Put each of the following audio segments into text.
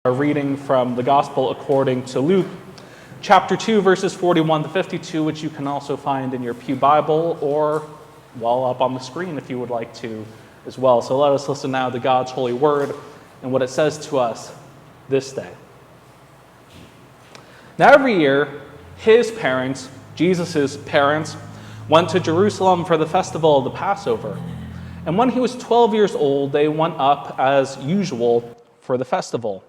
A reading from the Gospel according to Luke, chapter 2, verses 41 to 52, which you can also find in your Pew Bible or, up on the screen if you would like to as well. So let us listen now to God's holy word and what it says to us this day. Now every year, his parents, Jesus' parents, went to Jerusalem for the festival of the Passover. And when he was 12 years old, they went up as usual for the festival.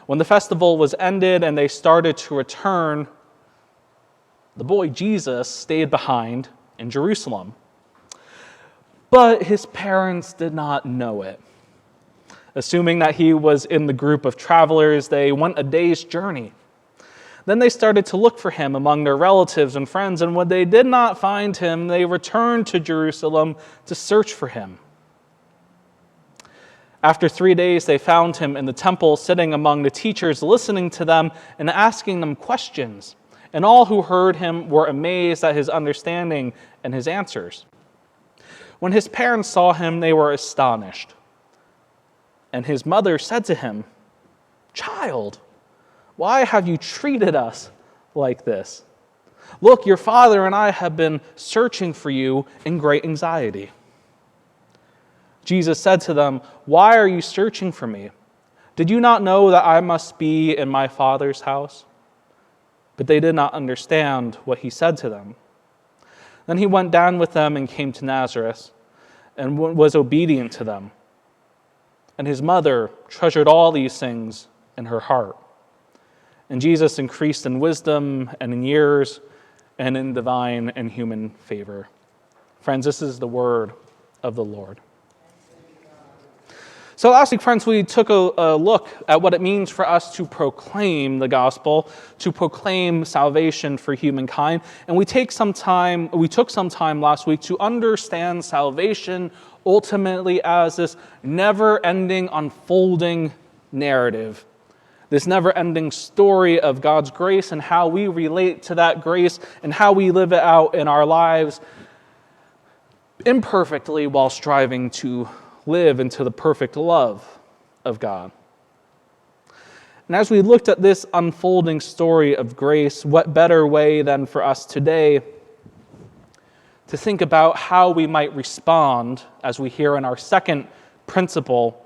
When the festival was ended and they started to return, the boy Jesus stayed behind in Jerusalem. But his parents did not know it. Assuming that he was in the group of travelers, they went a day's journey. Then they started to look for him among their relatives and friends, and when they did not find him, they returned to Jerusalem to search for him. After 3 days, they found him in the temple, sitting among the teachers, listening to them and asking them questions. And all who heard him were amazed at his understanding and his answers. When his parents saw him, they were astonished. And his mother said to him, "Child, why have you treated us like this? Look, your father and I have been searching for you in great anxiety." Jesus said to them, "Why are you searching for me? Did you not know that I must be in my Father's house?" But they did not understand what he said to them. Then he went down with them and came to Nazareth and was obedient to them. And his mother treasured all these things in her heart. And Jesus increased in wisdom and in years and in divine and human favor. Friends, this is the word of the Lord. So last week, friends, we took a look at what it means for us to proclaim the gospel, to proclaim salvation for humankind. And we took some time last week to understand salvation ultimately as this never-ending, unfolding narrative. This never-ending story of God's grace and how we relate to that grace and how we live it out in our lives imperfectly while striving to live into the perfect love of God. And as we looked at this unfolding story of grace, what better way than for us today to think about how we might respond, as we hear in our second principle,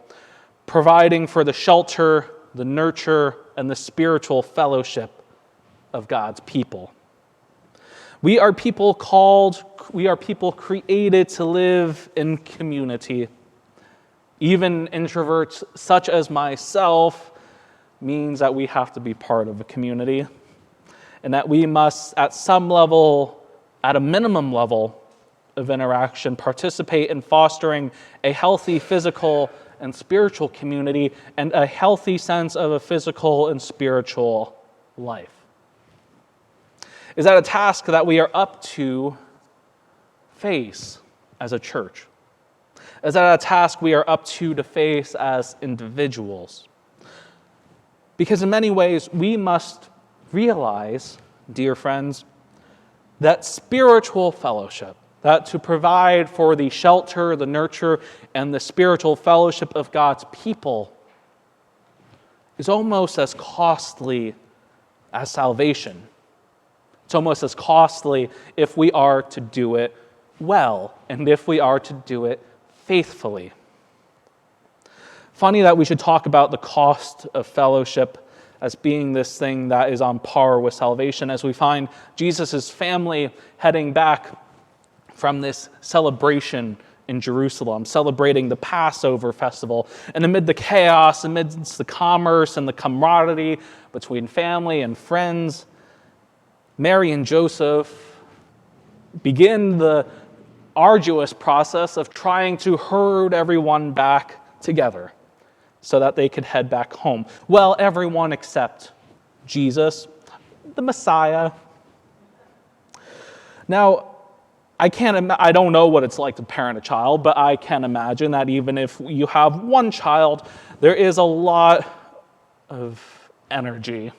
providing for the shelter, the nurture, and the spiritual fellowship of God's people. We are people created to live in community. Even introverts such as myself means that we have to be part of a community and that we must, at some level, at a minimum level of interaction, participate in fostering a healthy physical and spiritual community and a healthy sense of a physical and spiritual life. Is that a task that we are up to face as a church? Is that a task we are up to face as individuals? Because in many ways, we must realize, dear friends, that spiritual fellowship, that to provide for the shelter, the nurture, and the spiritual fellowship of God's people is almost as costly as salvation. It's almost as costly if we are to do it well and if we are to do it faithfully. Funny that we should talk about the cost of fellowship as being this thing that is on par with salvation, as we find Jesus' family heading back from this celebration in Jerusalem, celebrating the Passover festival. And amid the chaos, amidst the commerce and the camaraderie between family and friends, Mary and Joseph begin the arduous process of trying to herd everyone back together so that they could head back home. Well, everyone except Jesus, the Messiah. Now, I don't know what it's like to parent a child, but I can imagine that even if you have one child, there is a lot of energy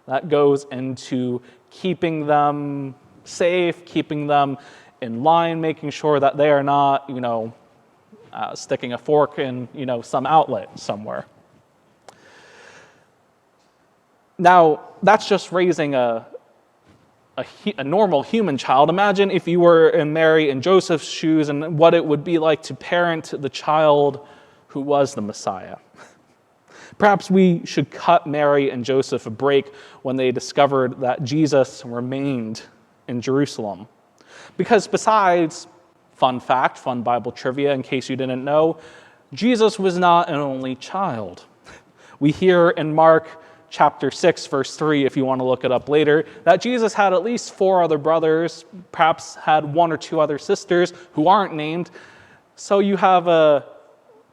that goes into keeping them safe, keeping them in line, making sure that they are not, sticking a fork in, some outlet somewhere. Now, that's just raising a normal human child. Imagine if you were in Mary and Joseph's shoes and what it would be like to parent the child who was the Messiah. Perhaps we should cut Mary and Joseph a break when they discovered that Jesus remained in Jerusalem. Because besides, fun fact, fun Bible trivia in case you didn't know, Jesus was not an only child. We hear in Mark chapter 6, verse 3, if you want to look it up later, that Jesus had at least 4 other brothers, perhaps had 1 or 2 other sisters who aren't named. So you have a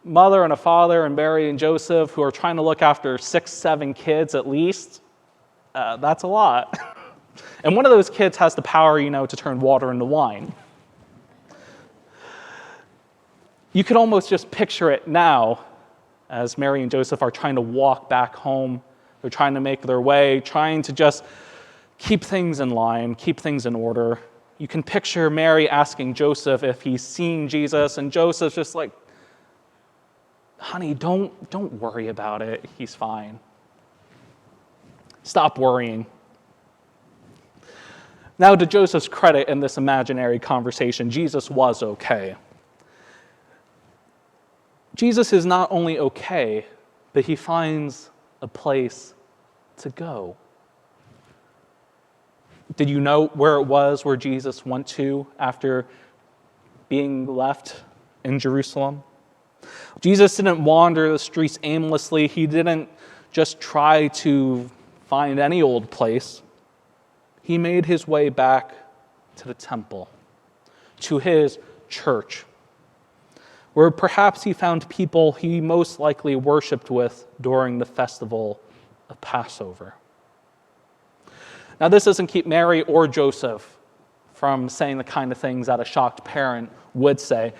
mother and a father and Mary and Joseph who are trying to look after 6, 7 kids at least. That's a lot. And one of those kids has the power, to turn water into wine. You could almost just picture it now as Mary and Joseph are trying to walk back home. They're trying to make their way, trying to just keep things in line, keep things in order. You can picture Mary asking Joseph if he's seen Jesus, and Joseph's just like, honey, don't worry about it. He's fine. Stop worrying. Now, to Joseph's credit in this imaginary conversation, Jesus was okay. Jesus is not only okay, but he finds a place to go. Did you know where it was where Jesus went to after being left in Jerusalem? Jesus didn't wander the streets aimlessly. He didn't just try to find any old place. He made his way back to the temple, to his church, where perhaps he found people he most likely worshiped with during the festival of Passover. Now, this doesn't keep Mary or Joseph from saying the kind of things that a shocked parent would say.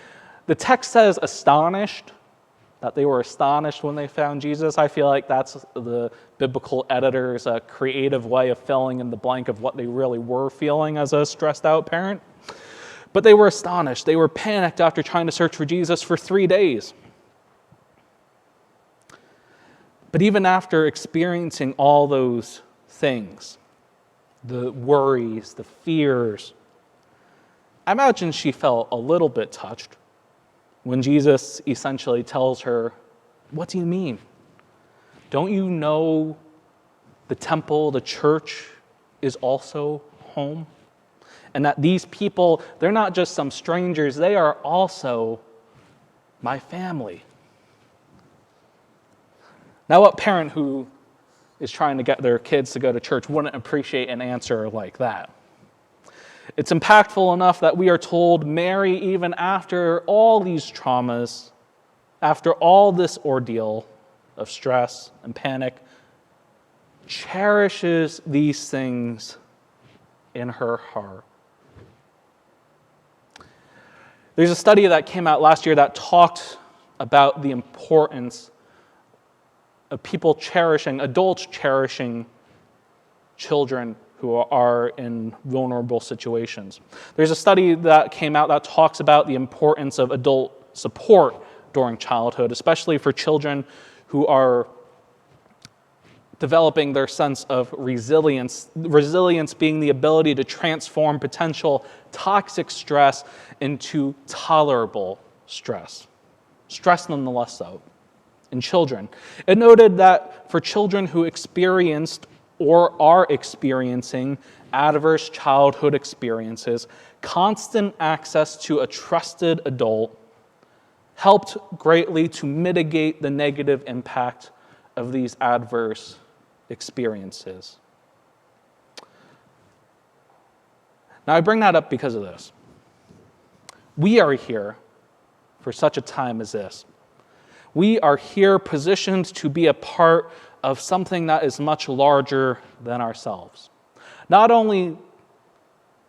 The text says astonished, that they were astonished when they found Jesus. I feel like that's the biblical editor's creative way of filling in the blank of what they really were feeling as a stressed out parent. But they were astonished. They were panicked after trying to search for Jesus for 3 days. But even after experiencing all those things, the worries, the fears, I imagine she felt a little bit touched when Jesus essentially tells her, what do you mean? Don't you know the temple, the church, is also home? And that these people, they're not just some strangers, they are also my family. Now, what parent who is trying to get their kids to go to church wouldn't appreciate an answer like that? It's impactful enough that we are told Mary, even after all these traumas, after all this ordeal of stress and panic, cherishes these things in her heart. There's a study that came out last year that talked about the importance of adults cherishing children who are in vulnerable situations. There's a study that came out that talks about the importance of adult support during childhood, especially for children who are developing their sense of resilience. Resilience being the ability to transform potential toxic stress into tolerable stress. Stress nonetheless so, in children. It noted that for children who experienced or are experiencing adverse childhood experiences, constant access to a trusted adult helped greatly to mitigate the negative impact of these adverse experiences. Now, I bring that up because of this. We are here for such a time as this. We are here positioned to be a part of something that is much larger than ourselves. Not only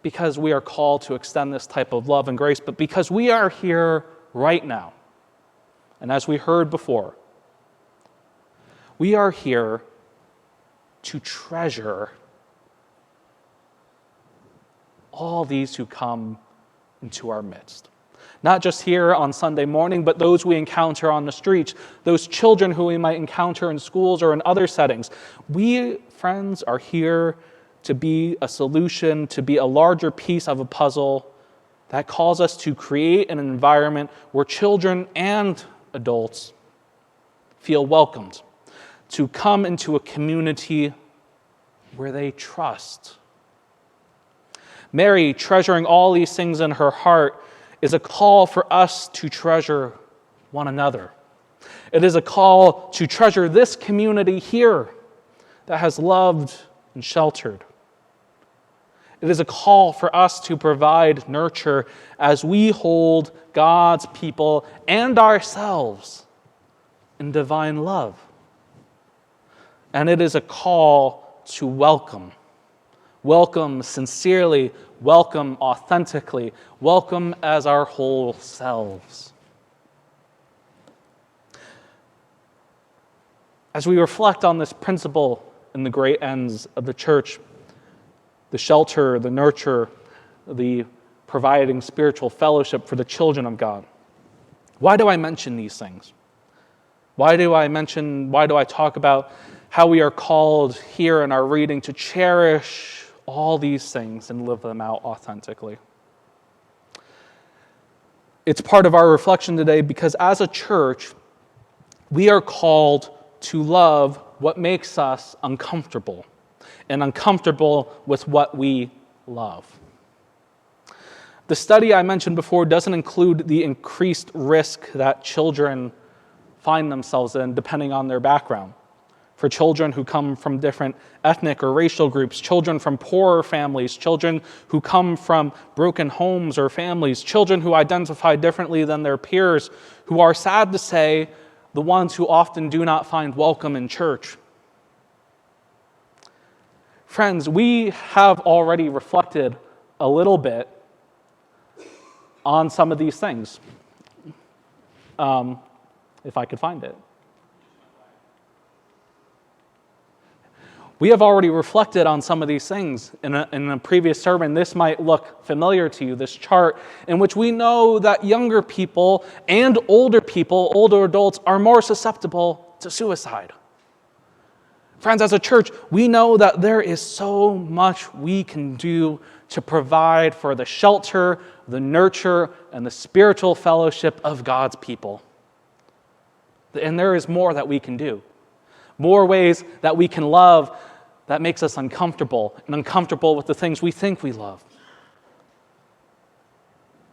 because we are called to extend this type of love and grace, but because we are here right now. And as we heard before, we are here to treasure all these who come into our midst. Not just here on Sunday morning, but those we encounter on the streets, those children who we might encounter in schools or in other settings. We, friends, are here to be a solution, to be a larger piece of a puzzle that calls us to create an environment where children and adults feel welcomed, to come into a community where they trust. Mary, treasuring all these things in her heart, is a call for us to treasure one another. It is a call to treasure this community here that has loved and sheltered. It is a call for us to provide nurture as we hold God's people and ourselves in divine love. And it is a call to welcome. Welcome sincerely, welcome authentically, welcome as our whole selves. As we reflect on this principle in the great ends of the church, the shelter, the nurture, the providing spiritual fellowship for the children of God, why do I mention these things? Why do I talk about how we are called here in our reading to cherish all these things and live them out authentically? It's part of our reflection today because as a church, we are called to love what makes us uncomfortable and uncomfortable with what we love. The study I mentioned before doesn't include the increased risk that children find themselves in depending on their background. For children who come from different ethnic or racial groups, children from poorer families, children who come from broken homes or families, children who identify differently than their peers, who are, sad to say, the ones who often do not find welcome in church. Friends, we have already reflected a little bit on some of these things. If I could find it. We have already reflected on some of these things in a previous sermon. This might look familiar to you, this chart, in which we know that younger people and older people, older adults, are more susceptible to suicide. Friends, as a church, we know that there is so much we can do to provide for the shelter, the nurture, and the spiritual fellowship of God's people. And there is more that we can do. More ways that we can love that makes us uncomfortable and uncomfortable with the things we think we love.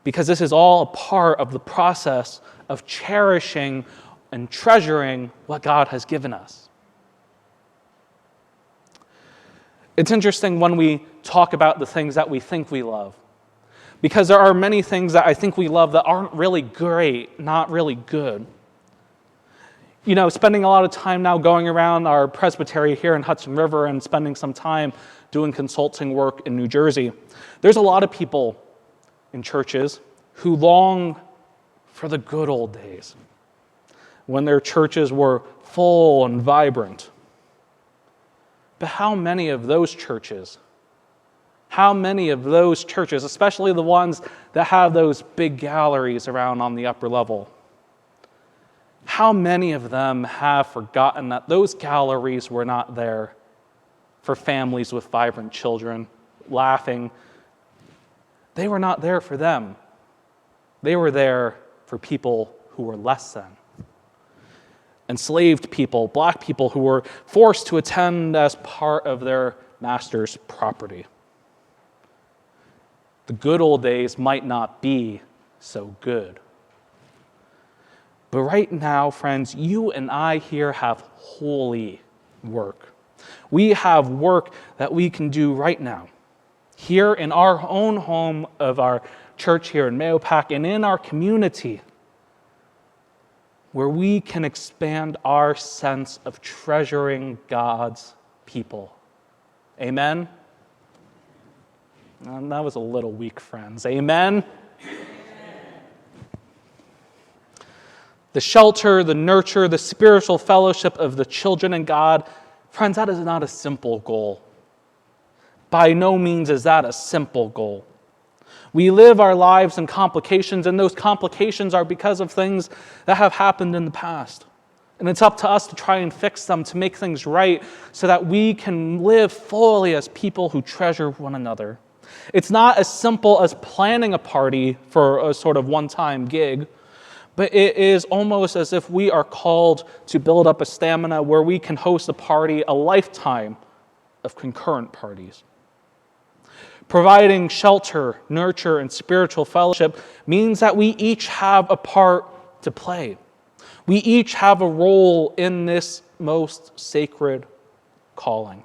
Because this is all a part of the process of cherishing and treasuring what God has given us. It's interesting when we talk about the things that we think we love. Because there are many things that I think we love that aren't really great, not really good. You know, spending a lot of time now going around our Presbyterian here in Hudson River and spending some time doing consulting work in New Jersey, there's a lot of people in churches who long for the good old days when their churches were full and vibrant. But how many of those churches, especially the ones that have those big galleries around on the upper level, how many of them have forgotten that those galleries were not there for families with vibrant children laughing? They were not there for them. They were there for people who were less than. Enslaved people, black people who were forced to attend as part of their master's property. The good old days might not be so good. But right now, friends, you and I here have holy work. We have work that we can do right now, here in our own home of our church here in Mahopac and in our community, where we can expand our sense of treasuring God's people. Amen? That was a little weak, friends. Amen? The shelter, the nurture, the spiritual fellowship of the children in God, friends, that is not a simple goal. By no means is that a simple goal. We live our lives in complications, and those complications are because of things that have happened in the past. And it's up to us to try and fix them, to make things right, so that we can live fully as people who treasure one another. It's not as simple as planning a party for a sort of one-time gig, but it is almost as if we are called to build up a stamina where we can host a party, a lifetime of concurrent parties. Providing shelter, nurture, and spiritual fellowship means that we each have a part to play. We each have a role in this most sacred calling,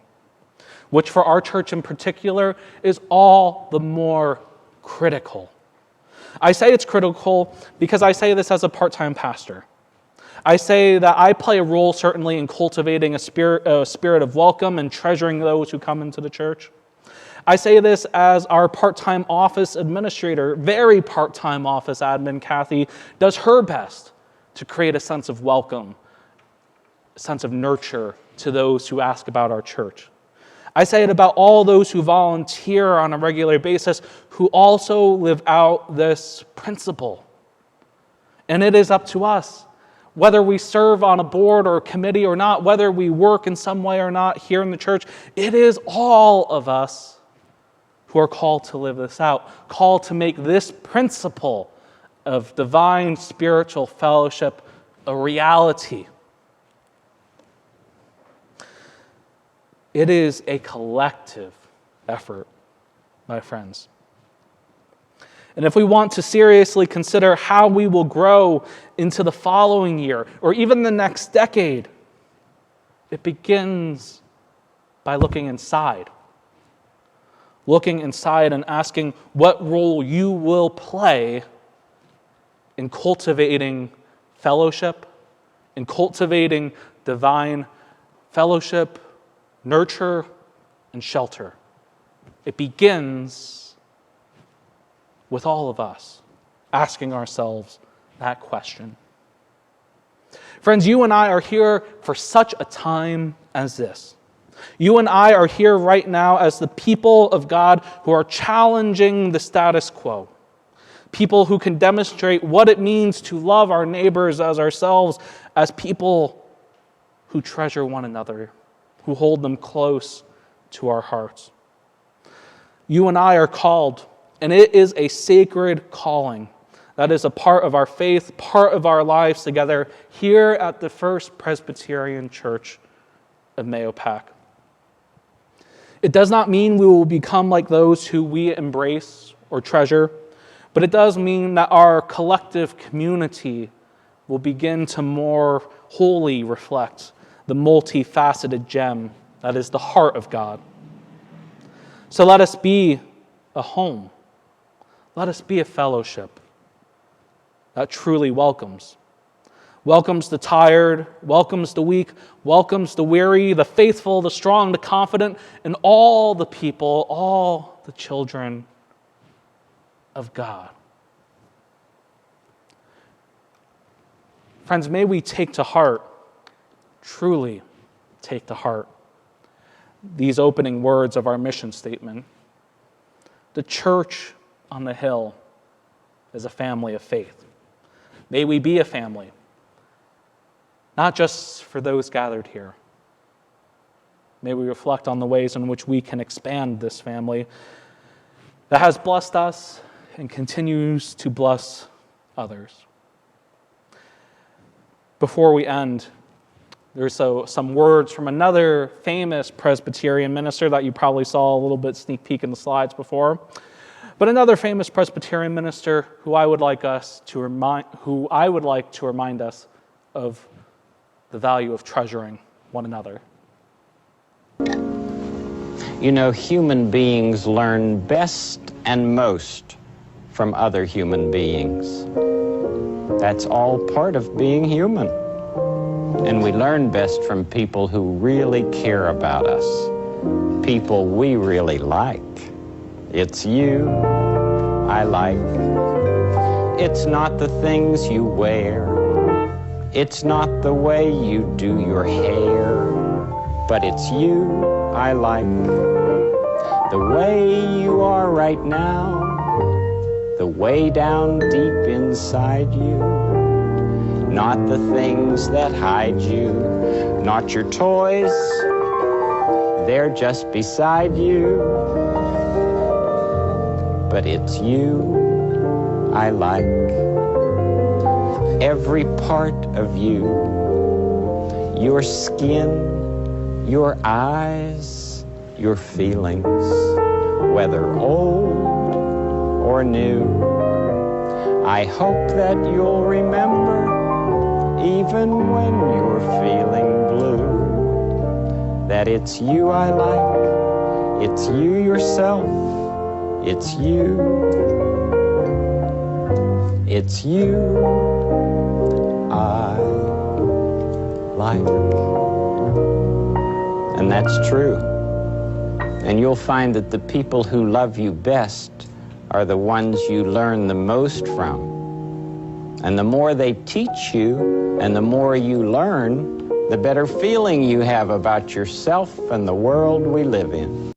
which for our church in particular is all the more critical. I say it's critical because I say this as a part-time pastor. I say that I play a role certainly in cultivating a spirit of welcome and treasuring those who come into the church. I say this as our part-time office administrator, very part-time office admin, Kathy, does her best to create a sense of welcome, a sense of nurture to those who ask about our church. I say it about all those who volunteer on a regular basis who also live out this principle. And it is up to us, whether we serve on a board or a committee or not, whether we work in some way or not here in the church, it is all of us who are called to live this out, called to make this principle of divine spiritual fellowship a reality. It is a collective effort, my friends. And if we want to seriously consider how we will grow into the following year or even the next decade, it begins by looking inside. Looking inside and asking what role you will play in cultivating fellowship, in cultivating divine fellowship, nurture, and shelter. It begins with all of us asking ourselves that question. Friends, you and I are here for such a time as this. You and I are here right now as the people of God who are challenging the status quo. People who can demonstrate what it means to love our neighbors as ourselves, as people who treasure one another, who hold them close to our hearts. You and I are called, and it is a sacred calling that is a part of our faith, part of our lives together here at the First Presbyterian Church of Mahopac. It does not mean we will become like those who we embrace or treasure, but it does mean that our collective community will begin to more wholly reflect the multifaceted gem that is the heart of God. So let us be a home. Let us be a fellowship that truly welcomes. Welcomes the tired, welcomes the weak, welcomes the weary, the faithful, the strong, the confident, and all the people, all the children of God. Friends, may we take to heart, truly take to heart, these opening words of our mission statement. The church on the hill is a family of faith. May we be a family, not just for those gathered here. May we reflect on the ways in which we can expand this family that has blessed us and continues to bless others. Before we end, there's some words from another famous Presbyterian minister that you probably saw a little bit sneak peek in the slides before. But another famous Presbyterian minister who I would like to remind us of the value of treasuring one another. You know, human beings learn best and most from other human beings. That's all part of being human. And we learn best from people who really care about us, people we really like. It's you I like. It's not the things you wear. It's not the way you do your hair. But it's you I like. The way you are right now. the way down deep inside you. Not the things that hide you, not your toys, they're just beside you. But it's you I like, every part of you. Your skin, your eyes, your feelings, whether old or new. I hope that you'll remember, even when you're feeling blue, that it's you I like, it's you yourself, it's you I like. And that's true. And you'll find that the people who love you best are the ones you learn the most from. And the more they teach you and the more you learn, the better feeling you have about yourself and the world we live in.